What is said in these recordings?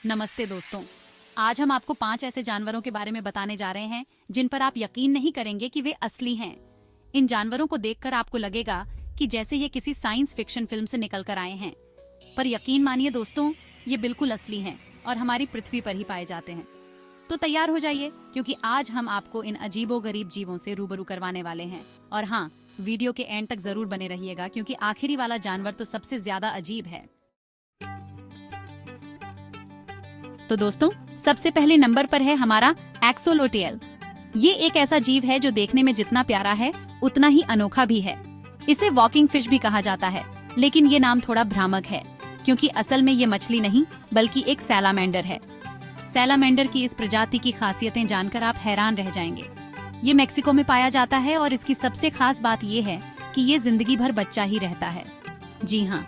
नमस्ते दोस्तों। आज हम आपको 5 ऐसे जानवरों के बारे में बताने जा रहे हैं जिन पर आप यकीन नहीं करेंगे कि वे असली हैं। इन जानवरों को देखकर आपको लगेगा कि जैसे ये किसी साइंस फिक्शन फिल्म से निकल कर आए हैं, पर यकीन मानिए दोस्तों, ये बिल्कुल असली हैं और हमारी पृथ्वी पर ही पाए जाते हैं। तो तैयार हो जाइए, क्योंकि आज हम आपको इन अजीबोगरीब जीवों से रूबरू करवाने वाले हैं। और हाँ, वीडियो के एंड तक जरूर बने रहिएगा, क्योंकि आखिरी वाला जानवर तो सबसे ज्यादा अजीब है। तो दोस्तों, सबसे पहले नंबर पर है हमारा एक्सोलोटेल। ये एक ऐसा जीव है जो देखने में जितना प्यारा है उतना ही अनोखा भी है। इसे वॉकिंग फिश भी कहा जाता है, लेकिन ये नाम थोड़ा भ्रामक है, क्योंकि असल में ये मछली नहीं बल्कि एक सैलामेंडर है। सैलामेंडर की इस प्रजाति की खासियतें जानकर आप हैरान रह जाएंगे। ये मेक्सिको में पाया जाता है और इसकी सबसे खास बात ये है कि ये जिंदगी भर बच्चा ही रहता है। जी हाँ,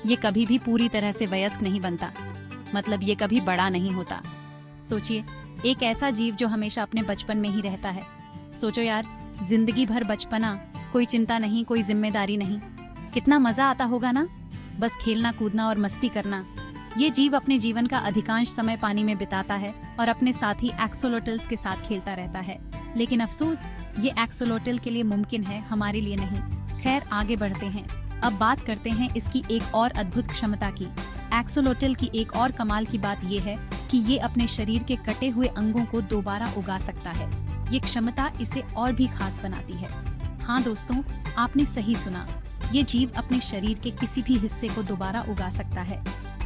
ये कभी भी पूरी तरह से वयस्क नहीं बनता, मतलब ये कभी बड़ा नहीं होता। सोचिए, एक ऐसा जीव जो हमेशा अपने बचपन में ही रहता है। सोचो यार, जिंदगी भर बचपना, कोई चिंता नहीं, कोई जिम्मेदारी नहीं। कितना मजा आता होगा ना, बस खेलना कूदना और मस्ती करना। ये जीव अपने जीवन का अधिकांश समय पानी में बिताता है और अपने साथी एक्सोलोटल्स के साथ खेलता रहता है। लेकिन अफसोस, ये एक्सोलोटल के लिए मुमकिन है, हमारे लिए नहीं। खैर, आगे बढ़ते हैं। अब बात करते हैं इसकी एक और अद्भुत क्षमता की। एक्सोलोटल की एक और कमाल की बात ये है कि ये अपने शरीर के कटे हुए अंगों को दोबारा उगा सकता है। ये क्षमता इसे और भी खास बनाती है। हाँ दोस्तों, आपने सही सुना, ये जीव अपने शरीर के किसी भी हिस्से को दोबारा उगा सकता है।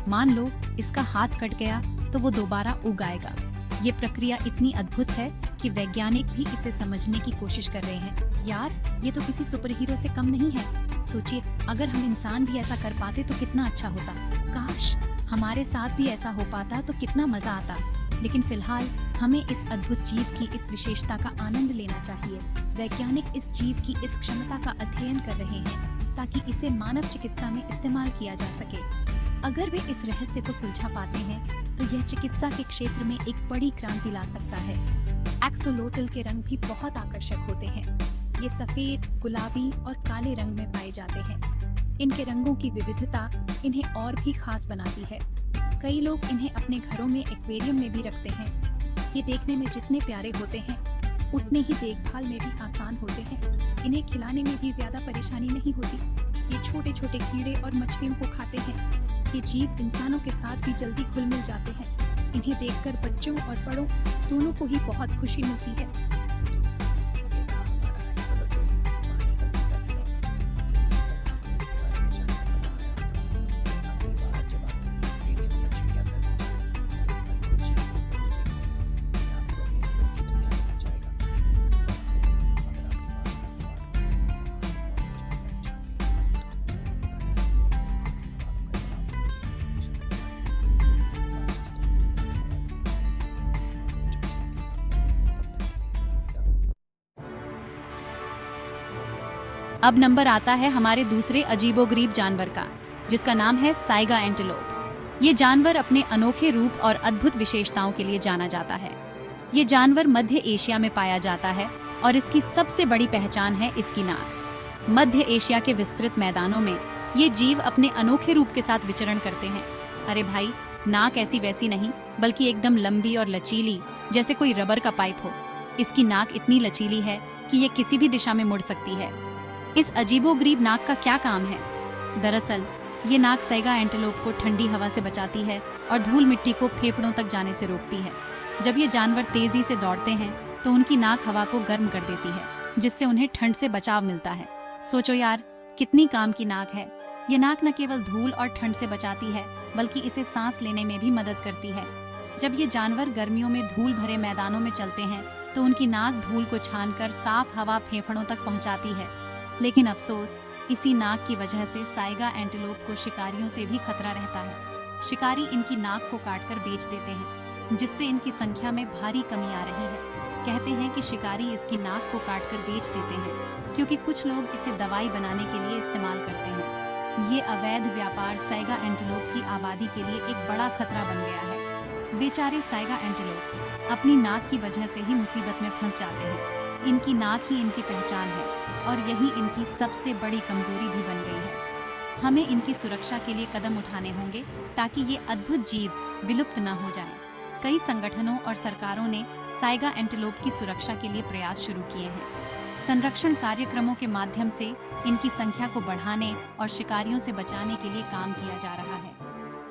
मान लो इसका हाथ कट गया तो वो दोबारा उगाएगा। ये प्रक्रिया इतनी अद्भुत है कि वैज्ञानिक भी इसे समझने की कोशिश कर रहे हैं। यार, ये तो किसी सुपर हीरो से कम नहीं है। सोचिए, अगर हम इंसान भी ऐसा कर पाते तो कितना अच्छा होता। काश हमारे साथ भी ऐसा हो पाता तो कितना मजा आता। लेकिन फिलहाल हमें इस अद्भुत जीव की इस विशेषता का आनंद लेना चाहिए। वैज्ञानिक इस जीव की इस क्षमता का अध्ययन कर रहे हैं ताकि इसे मानव चिकित्सा में इस्तेमाल किया जा सके। अगर वे इस रहस्य को सुलझा पाते हैं तो यह चिकित्सा के क्षेत्र में एक बड़ी क्रांति ला सकता है। एक्सोलोटल के रंग भी बहुत आकर्षक होते हैं। ये सफेद, गुलाबी और काले रंग में पाए जाते हैं। इनके रंगों की विविधता इन्हें और भी खास बनाती है। कई लोग इन्हें अपने घरों में एक्वेरियम में भी रखते हैं। ये देखने में जितने प्यारे होते हैं उतने ही देखभाल में भी आसान होते हैं। इन्हें खिलाने में भी ज्यादा परेशानी नहीं होती। ये छोटे छोटे कीड़े और मछलियों को खाते हैं। ये जीव इंसानों के साथ भी जल्दी घुल मिल जाते हैं। इन्हें देखकर बच्चों और बड़ों दोनों को ही बहुत खुशी मिलती है। अब नंबर आता है हमारे दूसरे अजीबोगरीब जानवर का, जिसका नाम है साइगा एंटीलोप। ये जानवर अपने अनोखे रूप और अद्भुत विशेषताओं के लिए जाना जाता है। ये जानवर मध्य एशिया में पाया जाता है और इसकी सबसे बड़ी पहचान है इसकी नाक। मध्य एशिया के विस्तृत मैदानों में ये जीव अपने अनोखे रूप के साथ विचरण करते हैं। अरे भाई, नाक ऐसी वैसी नहीं, बल्कि एकदम लंबी और लचीली, जैसे कोई रबर का पाइप हो। इसकी नाक इतनी लचीली है कि ये किसी भी दिशा में मुड़ सकती है। इस अजीबोगरीब नाक का क्या काम है? दरअसल ये नाक साइगा एंटीलोप को ठंडी हवा से बचाती है और धूल मिट्टी को फेफड़ों तक जाने से रोकती है। जब ये जानवर तेजी से दौड़ते हैं तो उनकी नाक हवा को गर्म कर देती है, जिससे उन्हें ठंड से बचाव मिलता है। सोचो यार, कितनी काम की नाक है। ये नाक न केवल धूल और ठंड से बचाती है, बल्कि इसे सांस लेने में भी मदद करती है। जब ये जानवर गर्मियों में धूल भरे मैदानों में चलते हैं तो उनकी नाक धूल को छानकर साफ हवा फेफड़ों तक पहुंचाती है। लेकिन अफसोस, इसी नाक की वजह से साइगा एंटीलोप को शिकारियों से भी खतरा रहता है। शिकारी इनकी नाक को काटकर बेच देते हैं, जिससे इनकी संख्या में भारी कमी आ रही है। कहते हैं कि शिकारी इसकी नाक को काटकर बेच देते हैं क्योंकि कुछ लोग इसे दवाई बनाने के लिए इस्तेमाल करते हैं। ये अवैध व्यापार साइगा एंटीलोप की आबादी के लिए एक बड़ा खतरा बन गया है। बेचारे साइगा एंटीलोप अपनी नाक की वजह से ही मुसीबत में फंस जाते हैं। इनकी नाक ही इनकी पहचान है और यही इनकी सबसे बड़ी कमजोरी भी बन गई है। हमें इनकी सुरक्षा के लिए कदम उठाने होंगे ताकि ये अद्भुत जीव विलुप्त न हो जाएं। कई संगठनों और सरकारों ने साइगा एंटीलोप की सुरक्षा के लिए प्रयास शुरू किए हैं। संरक्षण कार्यक्रमों के माध्यम से इनकी संख्या को बढ़ाने और शिकारियों से बचाने के लिए काम किया जा रहा है।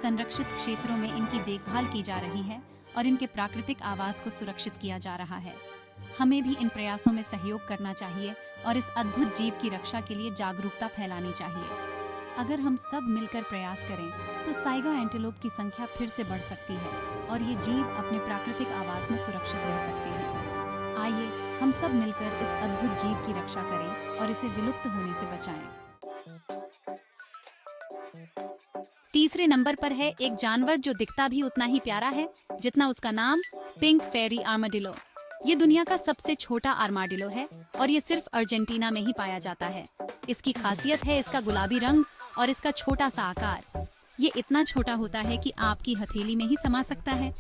संरक्षित क्षेत्रों में इनकी देखभाल की जा रही है और इनके प्राकृतिक आवास को सुरक्षित किया जा रहा है। हमें भी इन प्रयासों में सहयोग करना चाहिए और इस अद्भुत जीव की रक्षा के लिए जागरूकता फैलानी चाहिए। अगर हम सब मिलकर प्रयास करें तो साइगा एंटीलोप की संख्या फिर से बढ़ सकती है और ये जीव अपने प्राकृतिक आवास में सुरक्षित रह सकते हैं। आइए हम सब मिलकर इस अद्भुत जीव की रक्षा करें और इसे विलुप्त होने से बचाएं। तीसरे नंबर पर है एक जानवर जो दिखता भी उतना ही प्यारा है जितना उसका नाम, पिंक फेरी आर्माडिलो। ये दुनिया का सबसे छोटा आर्माडिलो है और ये सिर्फ अर्जेंटीना में ही पाया जाता है। इसकी खासियत है इसका गुलाबी रंग और इसका छोटा सा आकार। ये इतना छोटा होता है कि आपकी हथेली में ही समा सकता है।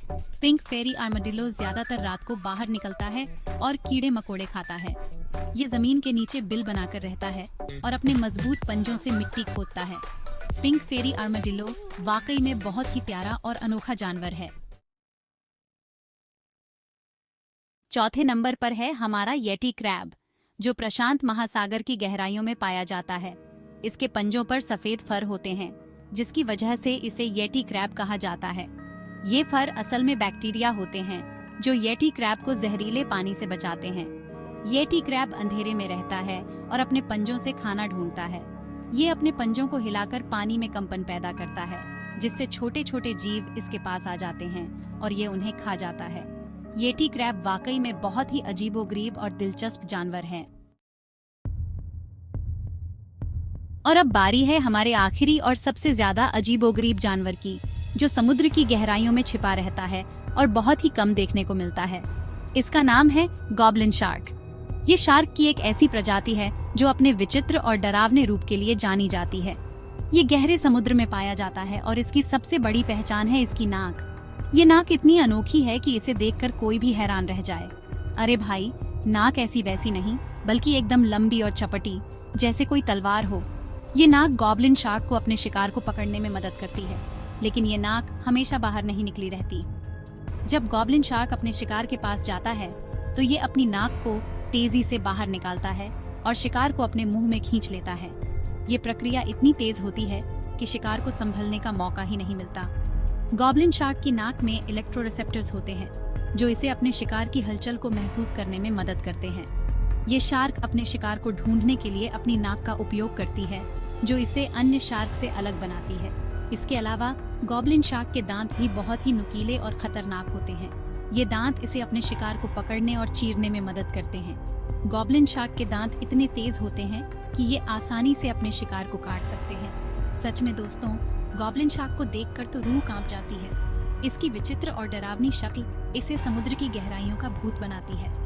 पिंक फेरी आर्माडिलो ज्यादातर रात को बाहर निकलता है और कीड़े मकोड़े खाता है। ये जमीन के नीचे बिल बनाकर रहता है और अपने मजबूत पंजों से मिट्टी खोदता है। पिंक फेरी आर्माडिलो वाकई में बहुत ही प्यारा और अनोखा जानवर है। चौथे नंबर पर है हमारा येटी क्रैब, जो प्रशांत महासागर की गहराइयों में पाया जाता है। इसके पंजों पर सफेद फर होते हैं, जिसकी वजह से इसे येटी क्रैब कहा जाता है। ये फर असल में बैक्टीरिया होते हैं जो येटी क्रैब को जहरीले पानी से बचाते हैं। येटी क्रैब अंधेरे में रहता है और अपने पंजों से खाना ढूंढता है। ये अपने पंजों को हिलाकर पानी में कंपन पैदा करता है, जिससे छोटे छोटे जीव इसके पास आ जाते हैं और ये उन्हें खा जाता है। येटी क्रैब वाकई में बहुत ही अजीबोगरीब और दिलचस्प जानवर है। और अब बारी है हमारे आखिरी और सबसे ज्यादा अजीबोगरीब जानवर की, जो समुद्र की गहराइयों में छिपा रहता है और बहुत ही कम देखने को मिलता है। इसका नाम है गॉब्लिन शार्क। ये शार्क की एक ऐसी प्रजाति है जो अपने विचित्र और डरावने रूप के लिए जानी जाती है। ये गहरे समुद्र में पाया जाता है और इसकी सबसे बड़ी पहचान है इसकी नाक। ये नाक इतनी अनोखी है कि इसे देखकर कोई भी हैरान रह जाए। अरे भाई, नाक ऐसी वैसी नहीं, बल्कि एकदम लंबी और चपटी, जैसे कोई तलवार हो। ये नाक गॉब्लिन शार्क को अपने शिकार को पकड़ने में मदद करती है, लेकिन ये नाक हमेशा बाहर नहीं निकली रहती। जब गॉब्लिन शार्क अपने शिकार के पास जाता है तो ये अपनी नाक को तेजी से बाहर निकालता है और शिकार को अपने मुंह में खींच लेता है। ये प्रक्रिया इतनी तेज होती है कि शिकार को संभलने का मौका ही नहीं मिलता। गॉब्लिन शार्क की नाक में इलेक्ट्रोरिसेप्टर्स होते हैं जो इसे अपने शिकार की हलचल को महसूस करने में मदद करते हैं। ये शार्क अपने शिकार को ढूंढने के लिए अपनी नाक का उपयोग करती है, जो इसे अन्य शार्क से अलग बनाती है। इसके अलावा गॉब्लिन शार्क के दांत भी बहुत ही नुकीले और खतरनाक होते हैं। ये दांत इसे अपने शिकार को पकड़ने और चीरने में मदद करते हैं। गॉब्लिन शार्क के दांत इतने तेज होते हैं कि ये आसानी से अपने शिकार को काट सकते हैं। सच में दोस्तों, गॉब्लिन शार्क को देखकर तो रूह कांप जाती है। इसकी विचित्र और डरावनी शक्ल इसे समुद्र की गहराइयों का भूत बनाती है।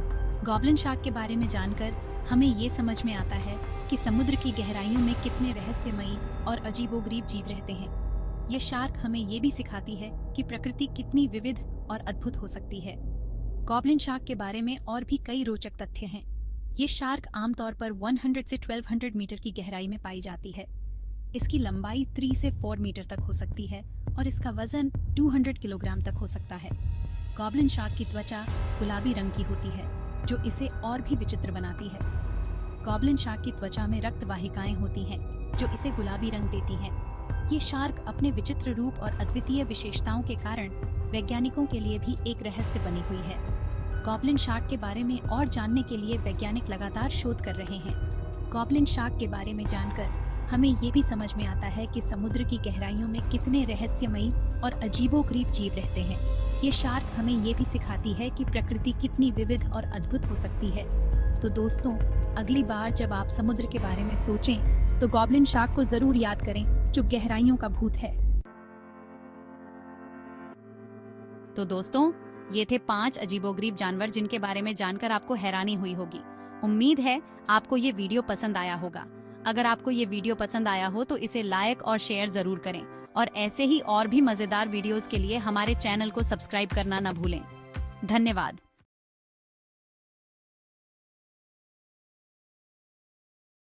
गॉब्लिन शार्क के बारे में जानकर हमें ये समझ में आता है कि समुद्र की गहराइयों में कितने रहस्यमयी और अजीबोगरीब जीव रहते हैं। ये शार्क हमें ये भी सिखाती है कि प्रकृति कितनी विविध और अद्भुत हो सकती है। गॉब्लिन शार्क के बारे में और भी कई रोचक तथ्य हैं। ये शार्क आमतौर पर 100 से 1200 मीटर की गहराई में पाई जाती है। इसकी लंबाई 3 से 4 मीटर तक हो सकती है और इसका वजन 200 किलोग्राम तक हो सकता है। गॉब्लिन शार्क की त्वचा गुलाबी रंग की होती है, जो इसे और भी विचित्र बनाती है। गॉब्लिन शार्क की त्वचा में रक्त वाहिकाएं होती हैं, जो इसे गुलाबी रंग देती हैं। ये शार्क अपने विचित्र रूप और अद्वितीय विशेषताओं के कारण वैज्ञानिकों के लिए भी एक रहस्य बनी हुई है। गॉब्लिन शार्क के बारे में और जानने के लिए वैज्ञानिक लगातार शोध कर रहे हैं। गॉब्लिन शार्क के बारे में जानकर हमें ये भी समझ में आता है कि समुद्र की गहराइयों में कितने रहस्यमयी और अजीबोगरीब जीव रहते हैं। ये शार्क हमें ये भी सिखाती है कि प्रकृति कितनी विविध और अद्भुत हो सकती है। तो दोस्तों, अगली बार जब आप समुद्र के बारे में सोचें तो गॉब्लिन शार्क को जरूर याद करें, जो गहराइयों का भूत है। तो दोस्तों, ये थे 5 अजीबोगरीब जानवर जिनके बारे में जानकर आपको हैरानी हुई होगी। उम्मीद है आपको ये वीडियो पसंद आया होगा। अगर आपको ये वीडियो पसंद आया हो तो इसे लाइक और शेयर जरूर करें और ऐसे ही और भी मजेदार वीडियोस के लिए हमारे चैनल को सब्सक्राइब करना न भूलें। धन्यवाद।